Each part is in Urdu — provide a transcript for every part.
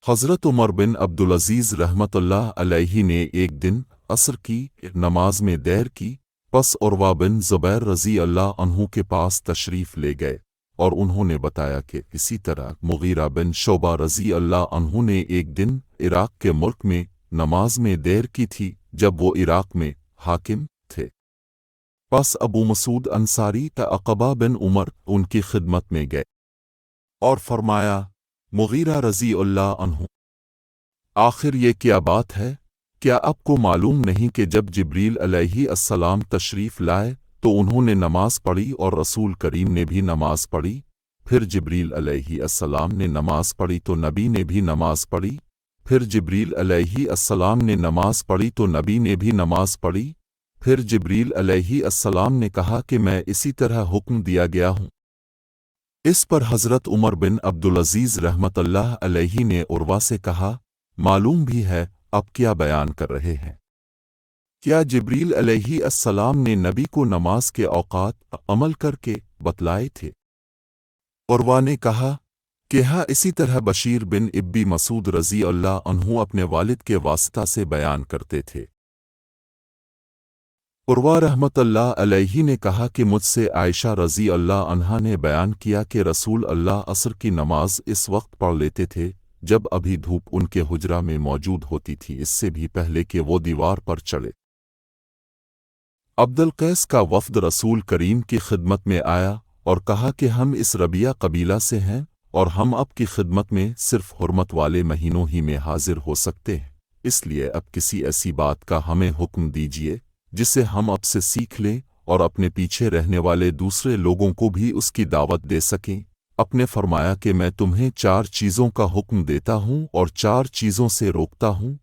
حضرت عمر بن عبدالعزیز رحمۃ اللہ علیہ نے ایک دن عصر کی نماز میں دیر کی، پس عروہ بن زبیر رضی اللہ عنہ کے پاس تشریف لے گئے اور انہوں نے بتایا کہ اسی طرح مغیرہ بن شعبہ رضی اللہ عنہ نے ایک دن عراق کے ملک میں نماز میں دیر کی تھی جب وہ عراق میں حاکم تھے۔ پس ابو مسعود انصاری عقبہ بن عمر ان کی خدمت میں گئے اور فرمایا، مغیرہ رضی اللہ عنہ، آخر یہ کیا بات ہے؟ کیا آپ کو معلوم نہیں کہ جب جبریل علیہ السلام تشریف لائے تو انہوں نے نماز پڑھی اور رسول کریم نے بھی نماز پڑھی، پھر جبریل علیہ السلام نے نماز پڑھی تو نبی نے بھی نماز پڑھی، پھر جبریل علیہ السلام نے نماز پڑھی تو نبی نے بھی نماز پڑھی، پھر جبریل علیہ السلام نے کہا کہ میں اسی طرح حکم دیا گیا ہوں۔ اس پر حضرت عمر بن عبدالعزیز رحمۃ اللہ علیہ نے عروہ سے کہا، معلوم بھی ہے آپ کیا بیان کر رہے ہیں؟ کیا جبریل علیہ السلام نے نبی کو نماز کے اوقات عمل کر کے بتلائے تھے؟ عروہ نے کہا کہ ہاں، اسی طرح بشیر بن ابی مسعود رضی اللہ عنہ اپنے والد کے واسطہ سے بیان کرتے تھے۔ عروہ رحمۃ اللہ علیہ نے کہا کہ مجھ سے عائشہ رضی اللہ عنہا نے بیان کیا کہ رسول اللہ عصر کی نماز اس وقت پڑھ لیتے تھے جب ابھی دھوپ ان کے حجرہ میں موجود ہوتی تھی، اس سے بھی پہلے کہ وہ دیوار پر چڑھے۔ عبدالقیس کا وفد رسول کریم کی خدمت میں آیا اور کہا کہ ہم اس ربیہ قبیلہ سے ہیں اور ہم اب کی خدمت میں صرف حرمت والے مہینوں ہی میں حاضر ہو سکتے ہیں، اس لیے اب کسی ایسی بات کا ہمیں حکم دیجیے جسے ہم اب سے سیکھ لیں اور اپنے پیچھے رہنے والے دوسرے لوگوں کو بھی اس کی دعوت دے سکیں۔ آپ نے فرمایا کہ میں تمہیں 4 چیزوں کا حکم دیتا ہوں اور 4 چیزوں سے روکتا ہوں،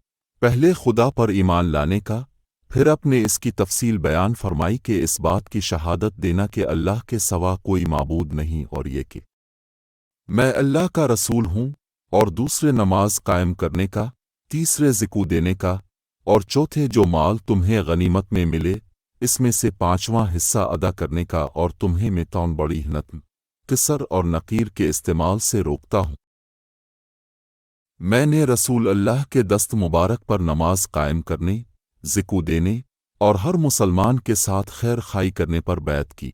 پہلے خدا پر ایمان لانے کا، پھر اپنے اس کی تفصیل بیان فرمائی کہ اس بات کی شہادت دینا کہ اللہ کے سوا کوئی معبود نہیں اور یہ کہ میں اللہ کا رسول ہوں، اور دوسرے نماز قائم کرنے کا، تیسرے زکوٰۃ دینے کا، اور چوتھے جو مال تمہیں غنیمت میں ملے اس میں سے 5واں حصہ ادا کرنے کا، اور تمہیں میں بڑی حنت، قصر اور نقیر کے استعمال سے روکتا ہوں۔ میں نے رسول اللہ کے دست مبارک پر نماز قائم کرنے، زکوٰۃ دینے اور ہر مسلمان کے ساتھ خیر خائی کرنے پر بیعت کی۔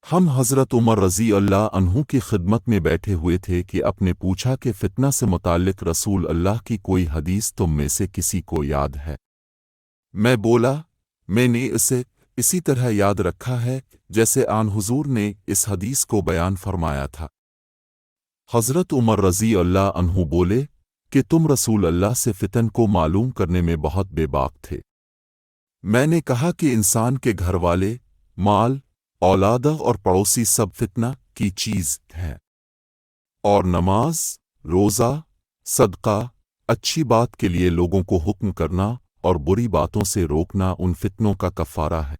ہم حضرت عمر رضی اللہ عنہ کی خدمت میں بیٹھے ہوئے تھے کہ آپ نے پوچھا کہ فتنہ سے متعلق رسول اللہ کی کوئی حدیث تم میں سے کسی کو یاد ہے؟ میں بولا، میں نے اسے اسی طرح یاد رکھا ہے جیسے آن حضور نے اس حدیث کو بیان فرمایا تھا۔ حضرت عمر رضی اللہ عنہ بولے کہ تم رسول اللہ سے فتن کو معلوم کرنے میں بہت بے باک تھے۔ میں نے کہا کہ انسان کے گھر والے، مال، اولاد اور پڑوسی سب فتنہ کی چیز ہیں، اور نماز، روزہ، صدقہ، اچھی بات کے لیے لوگوں کو حکم کرنا اور بری باتوں سے روکنا ان فتنوں کا کفارہ ہے۔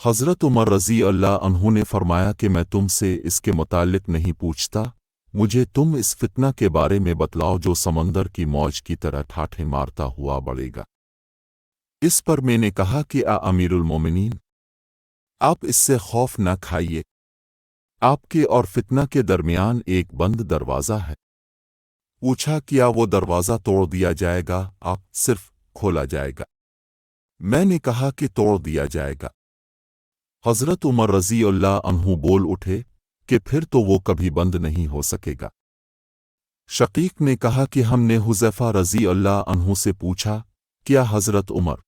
حضرت عمر رضی اللہ عنہ نے فرمایا کہ میں تم سے اس کے متعلق نہیں پوچھتا، مجھے تم اس فتنہ کے بارے میں بتلاؤ جو سمندر کی موج کی طرح ٹھاٹھیں مارتا ہوا بڑھے گا۔ اس پر میں نے کہا کہ امیر المومنین، آپ اس سے خوف نہ کھائیے، آپ کے اور فتنہ کے درمیان ایک بند دروازہ ہے۔ پوچھا کیا وہ دروازہ توڑ دیا جائے گا؟ آپ صرف کھولا جائے گا؟ میں نے کہا کہ توڑ دیا جائے گا۔ حضرت عمر رضی اللہ عنہ بول اٹھے کہ پھر تو وہ کبھی بند نہیں ہو سکے گا۔ شقیق نے کہا کہ ہم نے حذیفہ رضی اللہ عنہ سے پوچھا، کیا حضرت عمر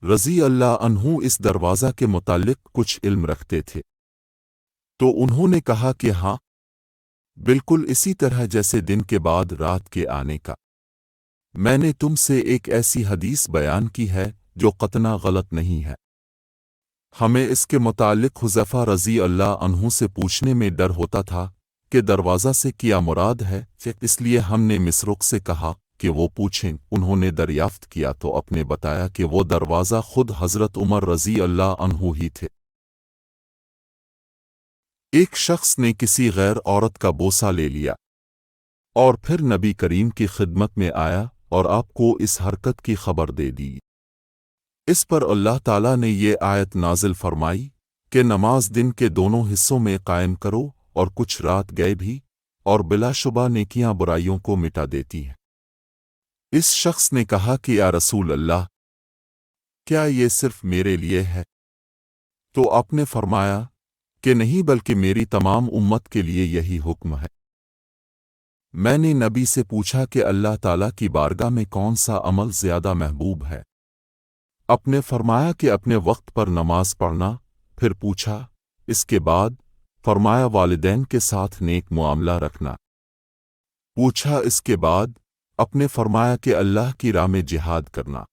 رضی اللہ عنہ اس دروازہ کے متعلق کچھ علم رکھتے تھے؟ تو انہوں نے کہا کہ ہاں، بالکل اسی طرح جیسے دن کے بعد رات کے آنے کا۔ میں نے تم سے ایک ایسی حدیث بیان کی ہے جو قطعاً غلط نہیں ہے۔ ہمیں اس کے متعلق حذیفہ رضی اللہ عنہ سے پوچھنے میں ڈر ہوتا تھا کہ دروازہ سے کیا مراد ہے، اس لیے ہم نے مسروق سے کہا کہ وہ پوچھیں۔ انہوں نے دریافت کیا تو اپنے بتایا کہ وہ دروازہ خود حضرت عمر رضی اللہ عنہ ہی تھے۔ ایک شخص نے کسی غیر عورت کا بوسہ لے لیا اور پھر نبی کریم کی خدمت میں آیا اور آپ کو اس حرکت کی خبر دے دی۔ اس پر اللہ تعالیٰ نے یہ آیت نازل فرمائی کہ نماز دن کے دونوں حصوں میں قائم کرو اور کچھ رات گئے بھی اور بلاشبہ نیکیاں برائیوں کو مٹا دیتی ہیں۔ اس شخص نے کہا کہ یا رسول اللہ، کیا یہ صرف میرے لیے ہے؟ تو آپ نے فرمایا کہ نہیں، بلکہ میری تمام امت کے لیے یہی حکم ہے۔ میں نے نبی سے پوچھا کہ اللہ تعالیٰ کی بارگاہ میں کون سا عمل زیادہ محبوب ہے؟ آپ نے فرمایا کہ اپنے وقت پر نماز پڑھنا۔ پھر پوچھا اس کے بعد؟ فرمایا والدین کے ساتھ نیک معاملہ رکھنا۔ پوچھا اس کے بعد؟ آپ نے فرمایا کہ اللہ کی راہ میں جہاد کرنا۔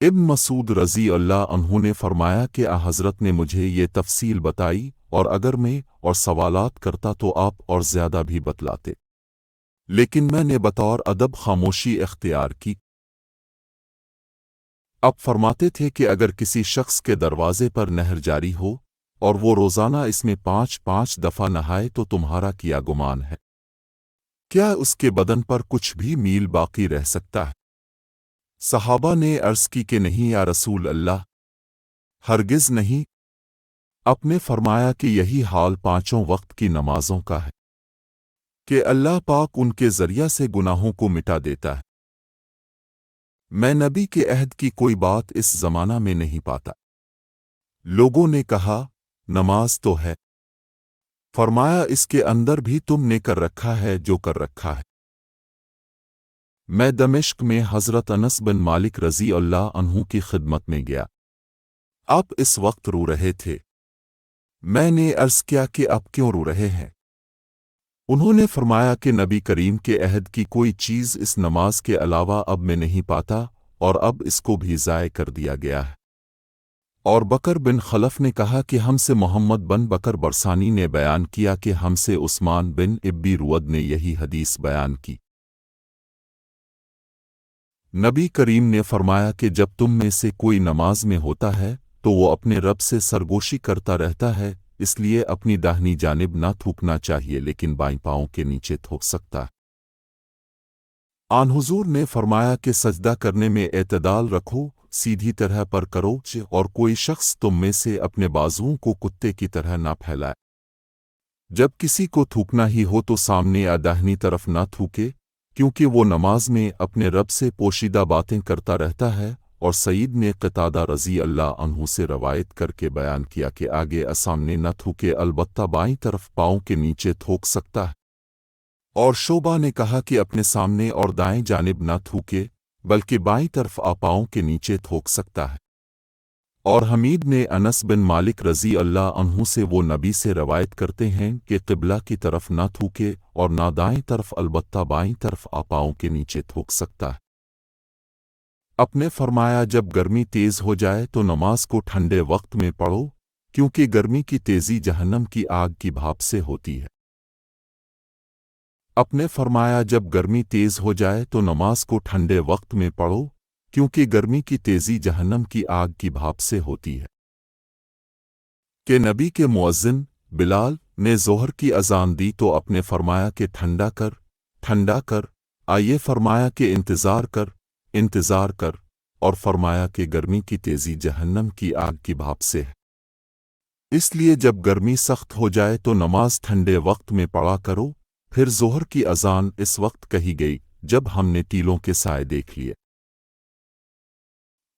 ابن مسعود رضی اللہ عنہ نے فرمایا کہ حضرت نے مجھے یہ تفصیل بتائی، اور اگر میں اور سوالات کرتا تو آپ اور زیادہ بھی بتلاتے، لیکن میں نے بطور ادب خاموشی اختیار کی۔ اب فرماتے تھے کہ اگر کسی شخص کے دروازے پر نہر جاری ہو اور وہ روزانہ اس میں 5 دفعہ نہائے تو تمہارا کیا گمان ہے؟ کیا اس کے بدن پر کچھ بھی میل باقی رہ سکتا ہے؟ صحابہ نے عرض کی کہ نہیں یا رسول اللہ، ہرگز نہیں۔ آپ نے فرمایا کہ یہی حال 5 وقت کی نمازوں کا ہے، کہ اللہ پاک ان کے ذریعہ سے گناہوں کو مٹا دیتا ہے۔ میں نبی کے عہد کی کوئی بات اس زمانہ میں نہیں پاتا۔ لوگوں نے کہا نماز تو ہے۔ فرمایا اس کے اندر بھی تم نے کر رکھا ہے جو کر رکھا ہے۔ میں دمشق میں حضرت انس بن مالک رضی اللہ عنہ کی خدمت میں گیا۔ آپ اس وقت رو رہے تھے۔ میں نے عرض کیا کہ آپ کیوں رو رہے ہیں؟ انہوں نے فرمایا کہ نبی کریم کے عہد کی کوئی چیز اس نماز کے علاوہ اب میں نہیں پاتا، اور اب اس کو بھی ضائع کر دیا گیا ہے۔ اور بکر بن خلف نے کہا کہ ہم سے محمد بن بکر برسانی نے بیان کیا کہ ہم سے عثمان بن ابی رود نے یہی حدیث بیان کی۔ نبی کریم نے فرمایا کہ جب تم میں سے کوئی نماز میں ہوتا ہے تو وہ اپنے رب سے سرگوشی کرتا رہتا ہے، اس لیے اپنی داہنی جانب نہ تھوکنا چاہیے، لیکن بائیں پاؤں کے نیچے تھوک سکتا ہے۔ آن حضور نے فرمایا کہ سجدہ کرنے میں اعتدال رکھو، سیدھی طرح پر کرو، اور کوئی شخص تم میں سے اپنے بازوؤں کو کتے کی طرح نہ پھیلائے۔ جب کسی کو تھوکنا ہی ہو تو سامنے یا داہنی طرف نہ تھوکے، کیونکہ وہ نماز میں اپنے رب سے پوشیدہ باتیں کرتا رہتا ہے۔ اور سعید نے قتادہ رضی اللہ عنہ سے روایت کر کے بیان کیا کہ آگے سامنے نہ تھوکے، البتہ بائیں طرف پاؤں کے نیچے تھوک سکتا ہے۔ اور شعبہ نے کہا کہ اپنے سامنے اور دائیں جانب نہ تھوکے، بلکہ بائیں طرف پاؤں کے نیچے تھوک سکتا ہے۔ اور حمید نے انس بن مالک رضی اللہ عنہ سے وہ نبی سے روایت کرتے ہیں کہ قبلہ کی طرف نہ تھوکے اور نہ دائیں طرف، البتہ بائیں طرف پاؤں کے نیچے تھوک سکتا ہے۔ آپ نے فرمایا جب گرمی تیز ہو جائے تو نماز کو ٹھنڈے وقت میں پڑھو، کیونکہ گرمی کی تیزی جہنم کی آگ کی بھاپ سے ہوتی ہے۔ آپ نے فرمایا جب گرمی تیز ہو جائے تو نماز کو ٹھنڈے وقت میں پڑھو، کیونکہ گرمی کی تیزی جہنم کی آگ کی بھاپ سے ہوتی ہے۔ کہ نبی کے مؤذن بلال نے ظہر کی اذان دی تو آپ نے فرمایا کہ ٹھنڈا کر، آئیے فرمایا کہ انتظار کر، اور فرمایا کہ گرمی کی تیزی جہنم کی آگ کی بھاپ سے ہے۔ اس لیے جب گرمی سخت ہو جائے تو نماز ٹھنڈے وقت میں پڑھا کرو۔ پھر ظہر کی اذان اس وقت کہی گئی جب ہم نے ٹیلوں کے سائے دیکھ لیے۔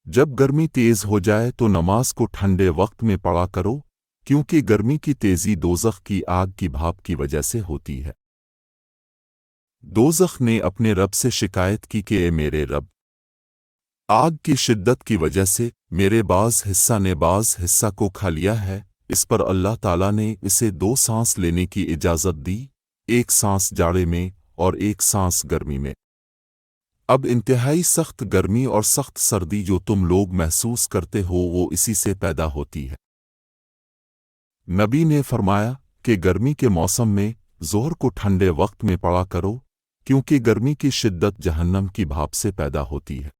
جب گرمی تیز ہو جائے تو نماز کو ٹھنڈے وقت میں پڑھا کرو، کیونکہ گرمی کی تیزی دوزخ کی آگ کی بھاپ کی وجہ سے ہوتی ہے۔ دوزخ نے اپنے رب سے شکایت کی کہ اے میرے رب، آگ کی شدت کی وجہ سے میرے بعض حصہ نے بعض حصہ کو کھا لیا ہے۔ اس پر اللہ تعالیٰ نے اسے 2 سانس لینے کی اجازت دی، ایک سانس جاڑے میں اور ایک سانس گرمی میں۔ اب انتہائی سخت گرمی اور سخت سردی جو تم لوگ محسوس کرتے ہو وہ اسی سے پیدا ہوتی ہے۔ نبی نے فرمایا کہ گرمی کے موسم میں ظہر کو ٹھنڈے وقت میں پڑھا کرو، کیونکہ گرمی کی شدت جہنم کی بھاپ سے پیدا ہوتی ہے۔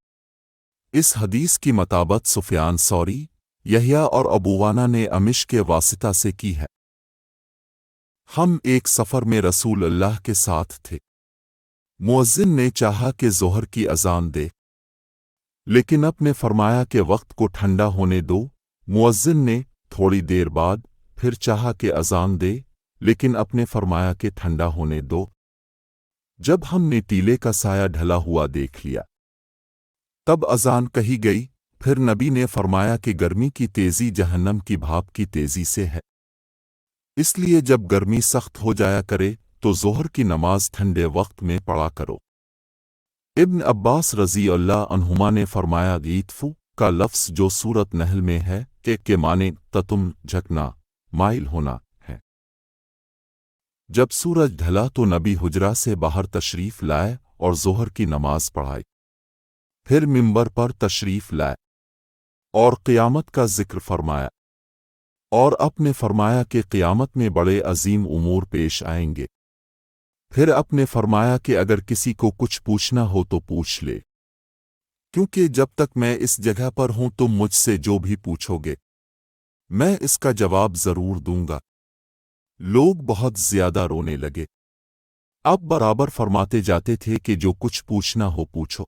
اس حدیث کی مطابقت سفیان ثوری، یحییٰ اور ابووانا نے امش کے واسطہ سے کی ہے۔ ہم ایک سفر میں رسول اللہ کے ساتھ تھے۔ مؤذن نے چاہا کہ ظہر کی اذان دے، لیکن آپ نے فرمایا کہ وقت کو ٹھنڈا ہونے دو۔ مؤذن نے تھوڑی دیر بعد پھر چاہا کہ اذان دے، لیکن اپنے فرمایا کہ ٹھنڈا ہونے دو۔ جب ہم نے ٹیلے کا سایہ ڈھلا ہوا دیکھ لیا تب اذان کہی گئی۔ پھر نبی نے فرمایا کہ گرمی کی تیزی جہنم کی بھاپ کی تیزی سے ہے، اس لیے جب گرمی سخت ہو جایا کرے تو ظہر کی نماز ٹھنڈے وقت میں پڑھا کرو۔ ابن عباس رضی اللہ عنہما نے فرمایا غیتفو کا لفظ جو سورت نحل میں ہے کہ معنی تتم جھکنا مائل ہونا ہے۔ جب سورج ڈھلا تو نبی حجرہ سے باہر تشریف لائے اور ظہر کی نماز پڑھائی، پھر منبر پر تشریف لائے اور قیامت کا ذکر فرمایا، اور اپنے فرمایا کہ قیامت میں بڑے عظیم امور پیش آئیں گے۔ پھر اپنے فرمایا کہ اگر کسی کو کچھ پوچھنا ہو تو پوچھ لے، کیونکہ جب تک میں اس جگہ پر ہوں تم مجھ سے جو بھی پوچھو گے میں اس کا جواب ضرور دوں گا۔ لوگ بہت زیادہ رونے لگے، اب برابر فرماتے جاتے تھے کہ جو کچھ پوچھنا ہو پوچھو۔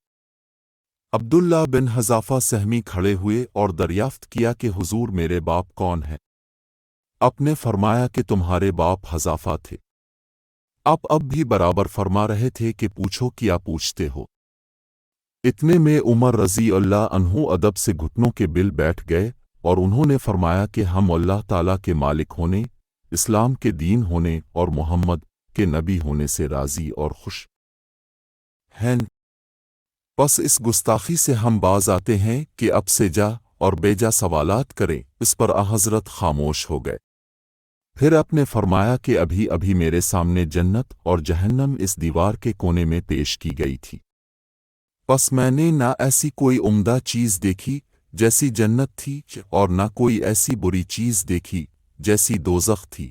عبداللہ بن حذافہ سہمی کھڑے ہوئے اور دریافت کیا کہ حضور میرے باپ کون ہیں؟ اپنے فرمایا کہ تمہارے باپ حذافہ تھے۔ اب بھی برابر فرما رہے تھے کہ پوچھو کیا پوچھتے ہو۔ اتنے میں عمر رضی اللہ عنہ ادب سے گھٹنوں کے بل بیٹھ گئے اور انہوں نے فرمایا کہ ہم اللہ تعالیٰ کے مالک ہونے، اسلام کے دین ہونے اور محمد کے نبی ہونے سے راضی اور خوش ہیں۔ پس اس گستاخی سے ہم باز آتے ہیں کہ اب سے جا اور بیجا سوالات کریں۔ اس پر حضرت خاموش ہو گئے۔ پھر اپنے فرمایا کہ ابھی ابھی میرے سامنے جنت اور جہنم اس دیوار کے کونے میں پیش کی گئی تھی، پس میں نے نہ ایسی کوئی عمدہ چیز دیکھی جیسی جنت تھی اور نہ کوئی ایسی بری چیز دیکھی جیسی دوزخ تھی۔